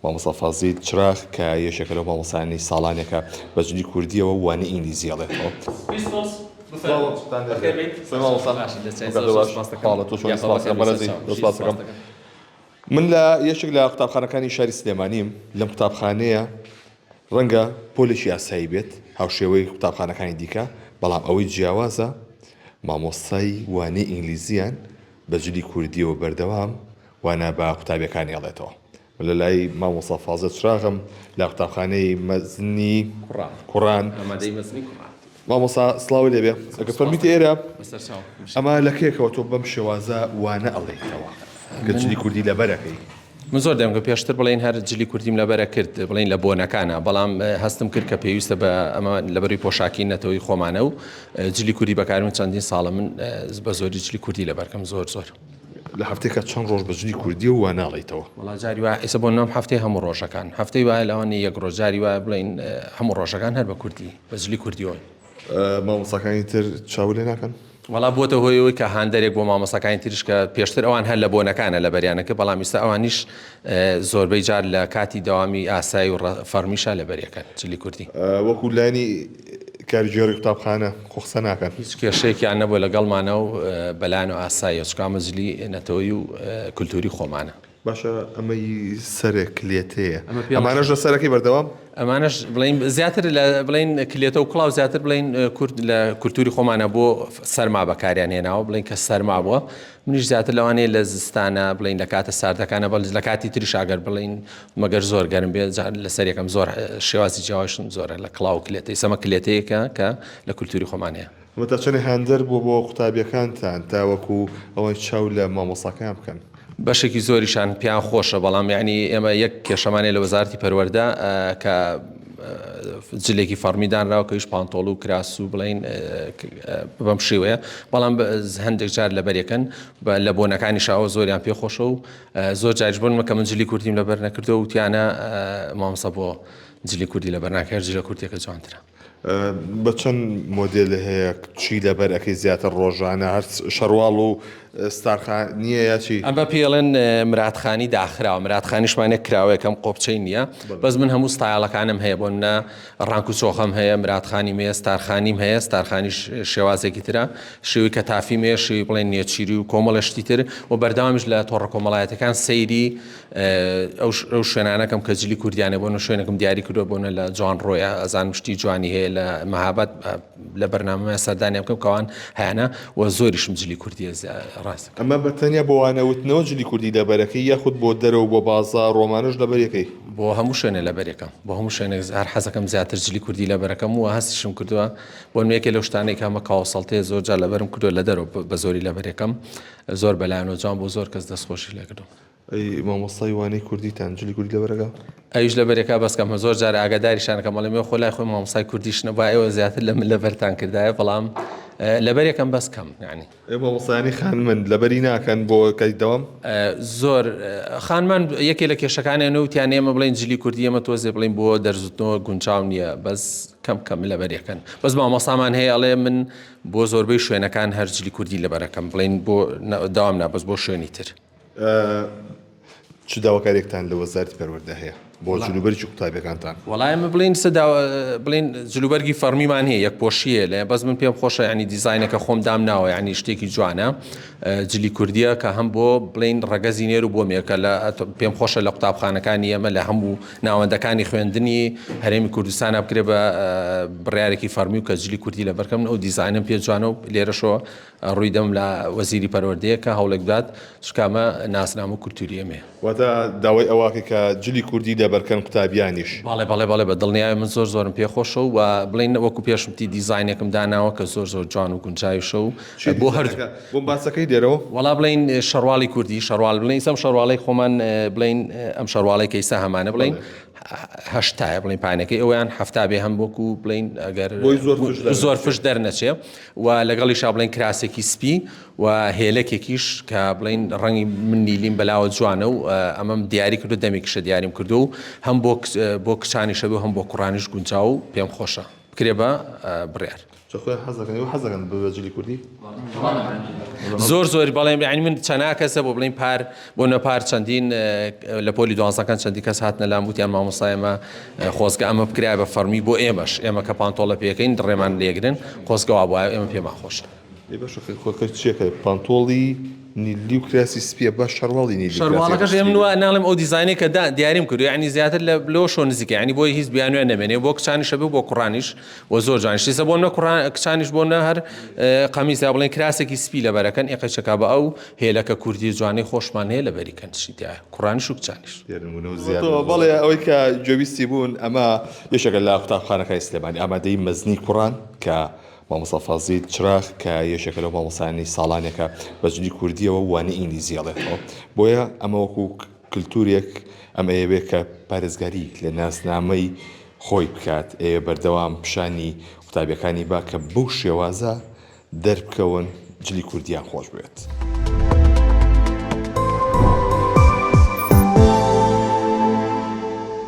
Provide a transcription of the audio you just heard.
مامۆستا فازڵی چراغ کە یەکێکە لەو مامۆستایانی ساڵانێکە بەجلی کوردیەوە وانە ئینگلیزی ئەڵێتەوە. من لە یەکێک لە قوتابخانەکانی شاری سلێمانیم لەم قوتابخانەیە ڕەنگە پۆلێکی یاسایی بێت هاوشێوەی قوتابخانەکانی دیکە، بەڵام ئەوەی جیاوازە مامۆستای وانەی ئینگلیزیان بەجلی کوردیەوە بەردەوام وانە بە قوتابیەکانی ئەڵێتەوە. لە لای مامۆستا فازڵ چراغم لە قوتابخانەی مەزنی کوڕان. مامۆستا سڵاوی لێبێ، ئەگەر فەرمیتە ئێرە ئەمە لە کێکەوە تۆ بەم شێوازە وانە ئەڵێیتەوە کە جلی کوردی لەبەرەکەی؟ من زۆر دەمگە پێشتر بڵین هەر جلی کوردیم لەبەرە کرد بڵین لە بۆنەکانە، بەڵام هەستم کرد کە پێویستە بە ئەمە لەبەری پۆشاکی نەتەوەی خۆمانە و جلی کوردی بەکارم چەندین ساڵە من بە زۆری جلی کوردی لەبەرکەم زۆر لە هەفتێکە چەند ڕۆژ بەجلی کوردی و واناڵیتەوە؟ وڵا جاری وایە ئێستا بۆ نام هەفتەی هەموو ڕۆژەکان، هەفتەی وایە لەوانی یەک ڕۆژ جاری وایە بڵین هەموو ڕۆژەکان هەر بە کوردی بەجلی کوردیەوە. مامۆستاکانی تر چاو لێ ناکەن؟ وڵا بۆتە هۆیەوەی کە هاندەرێک بۆ مامۆستاکانی تریش کە پێشتر ئەوان هەر لە بۆنەکانە لە بەریانەکە، بەڵام ئێستا ئەوانیش زۆربەی جار لە کاتی داوامی ئاسایی و فەرمیشە لە بەریەکەن جلی کوردی. وەکو لانی کاریگەری قوتابخانە قوقسە ناکەن؟ هیچ کێشەیەکیان نەبووە لەگەڵمانە و بەلایەن و ئاساییە، چکامە جلی نەتەوەی و کولتوری خۆمانە. باشە ئەمەی سەرێک کلێتەیە، ئەمانەش لە سەرەکەی بەردەوام؟ ئەمانش بڵین زیاتر لە بڵین کلێتە و کڵاو زیاتر بڵین کورد لە کولتوری خۆمانە بۆ سەرما بەکاریان هێناوە، بڵین کە سەرما بووە. منیش زیاتر لەوانەیە لە زستانە بڵین لە کاتە ساردەکانە، بەڵ لە کاتی تریش ئەگەر بڵین مەگەر زۆر گەرم بێت لەسەر یەکەم زۆر شێوازی جیاواشم زۆرە لە کڵاو کلێتە. ئێستا کلێتەیەکە کە لە کولتوری خۆمانەیە. مەتا چەند هاندەر بۆ قوتابیەکانتان تا وەکو ئەوەی چاو لە مامۆستاکان بکەن؟ بەشێکی زۆریشان پیان خۆشە، بەڵام یعنی ئێمە یەک کێشەمانێ لە وەزارەتی پەروەردە کە جلێکی فەرمیدانراوە کەویش پانتۆڵ و کراس و بڵین بەم شێوەیە، بەڵام هەندێک جار لەبەرەکەن لە بۆنەکانی شاوە زۆریان پێ خۆشە و زۆر جاریش بوون کە من جلی کوردیم لەبەر نەکردەوە و تیانە مامۆستا بۆ جلی کوردی لەبەر ناکرد، جلە کوردیەکە جوانترە. بە چەند مۆدێل هەیە چی لەبەر ئەەکەی زیاتر ڕۆژانە هەر شەڕواڵ و ستارخانیە یا چی؟ ئەم بە پێڵێن مراتخانی داخراوە، مراتخانیشمانێک کراوە یەکەم قۆپچەی نییە، بەس من هەموو ستایڵەکانم هەیە، بۆ منە ڕانک و چۆخەم هەیە، مراتخانیم هەیە، ستارخانیم هەیە، ستارخانیش شێوازێکی ترە، شێوی کە تافیم هەیە، شێوی بڵێن نێچیری و کۆمەڵەشتی تر، و بەردەوامیش لە تۆڕە کۆمەڵایەتەکان سەیری ئەو شوێنانەکەم کە جلی کوردیانە بۆنە شوێنێکم دیاری کردووە بۆنە لە جوان ڕۆیە ئەزان شتی جوانی هەیە لە مەهابەت لە بەرنامە سەردانیان بکەم کەوان هەیەە و زۆریشم جلی کوردیە ڕاست. ئەمە بەتەنیا بۆ وانەوتنەوە جلی کوردی لەبەرەکەی یاخود بۆ دەرەوە بۆ بازار ڕۆمانش لەبەرەکەی؟ بۆ هەموو شوێنە لەبەرەکەم، بۆ هەموو شوێنێک هەر حەزەکەم زیاتر جلی کوردی لەبەرەکەم و هەستیشم کردووە بۆ یەکێ لەو شتانەی کە ئەمە کاوەسەڵتەیە زۆر جار لەبەرم کردووە لە دەرەوە بە زۆری لەبەرەکەم، زۆر بەلایەنەوە جوان بۆ زۆر کەس دەستخۆشی لێ کردووە. ئەی مامۆستای وانەی کوردیتان جلی کوردی لەبەرەکە؟ ئەویش لەبەرێکا بەسکەم زۆر جار ئاگاداریشان کەم بەڵێ خۆ لای خۆی مامۆستای کوردیش نەبووە ئێوە زیاتر لە من لەبەرتان کردایە، بەڵام لەبەرێکم بەسکەم یعنی مامۆستایانی خانمەند لەبەری ناکەن بۆ کەی دەوام؟ زۆر خانمان یەکێ لە کێشەکانیان وتیان ئێمە بڵین جلی کوردی ئێمە تۆزێ بڵین بۆ دەرزوتنەوە گونجاو نییە، بەس کەم لەبەرێکن، بەس مامۆستامان هەیە ئەڵێ من بۆ زۆربەی شوێنەکان هەر جلی کوردی لەبەرەکەم بڵین بۆ داوام نابەس بۆ شوێنی تر. چ داواکارێکتان لە وەزارەتی پەروەردە هەیە بۆ جلوبەرگی قوتابیەکانتان؟ وەڵای ئێمە بڵین جلوبەرگی فەرمیمان هەیە، یەک پۆشیە لێ، بەس من پێم خۆشە ینی دیزاینەکە خۆم دام ناوە، ینی شتێکی جوانە جلی کوردیە کە هەم بۆ بڵین ڕەگەزی نێر و بۆ مێکە لە پێم خۆشە لە قوتابخانەکانی ئێمە لە هەموو ناوەندەکانی خوێندنی هەرێمی کوردستانە بکرێ بە بڕیارێکی فەرمی و کە جلی کوردی لەبەرکەم ئەو دیزاینم پێ جوانە و لێرەشەوە ڕووی دەم لە وەزیری پەروەردەیە کە هەوڵێک بدات چکامە ناسنامە و کولتوری ئێمێ. واتە داوای ئەواکە کە جلی کوردی دەبەرکەن قوتابیانیش؟ بەڵێ بە دڵنیای من زۆرم پێ خۆشە و بڵین وەکو پێشمتی دیزاینێکم داناوە کە زۆر جوان و گونجاویشە و بۆ هەر بۆ باسەکەی دێرەوە وڵا بڵین شەڕواڵی کوردی شەڕواڵ بڵین ئەم شەڕواڵی خۆمان بڵین ئەم شەڕواڵی کە ئێستا هەمانە بڵین هەشتایە بڵین پایانەکەی ئەویان هەفتا بێ هەم بۆکو بڵین ئەگەر زۆر فش دەرنەچێ و لەگەڵیشا بڵین کراسێکی سپی و هێلەکێکیش کە بڵین ڕەنگی من نیلیم بەلاوە جوانە و ئەمەم دیاری کردو دەمێکیشە دیاریم کردو و هەم بۆ کچانی شەبێ و هەم بۆ کوڕانیش گونجاو و پێم خۆشە. بکرێ بە بڕیار. خۆیان حەزەکەن بەجلی کوردی زۆر بەڵێم یعنی من چەنا کەسە بۆ بڵین پار بۆ نەپار چەندین لە پۆلی دوانزەکان چەندی کەس هاتنە لام وتیان مامۆستا ئێمە خۆزگە ئەمە بکرای بە فەرمی بۆ ئێمە کە پانتۆڵە پێەکەین ڕێمان لێگرن خۆزگەوا بۆ ئێمە پێمان خۆشە. چێکە پانتۆڵی نیلی و کراسی سپیە بە شەڕواڵی نیلی شەڕواڵەکەش ئێمە ناڵێم ئەو دیزاینێک کە دیاریم کردو یعنی زیاتر لەو شۆ نزیکە ینی بۆی هیچ بیانوێ نەمێنێ بۆ کچانیشە بێ بۆ کوڕانیش بۆ زۆر جانیشتیسە بۆ نە کچانیش بۆ نە هەر قەمیزا بڵێن کراسێکی سپی لەبەرەکەن ئێقەچەکە بە ئەو هێلەکە کوردی جوانی خۆشمان هەیە لە بەریکەنشی دیایە کوڕانیش و کچانیش. بەڵێ ئەوەی کە جوویستی بوون ئەمە یەشێکە لە قوتابخانەکەی سلێمانی ئامادەی مەزنی کوڕان کە مامۆستا فازڵ چراغ کە یەشێکە لەو مامۆستایانی ساڵانێکە بەجلی کوردیەوە وانە ئینگلیزیەڵێتەوە بۆیە ئەمە وەکو کللتورێک ئەمە ئەوێ کە پارێزگاری لە ناسنامەی خۆی بکات ئێوە بەردەوام پیشانی قوتابیەکانی با کە بەو شێوازە دەربکەون جلی کوردیان خۆش بێت.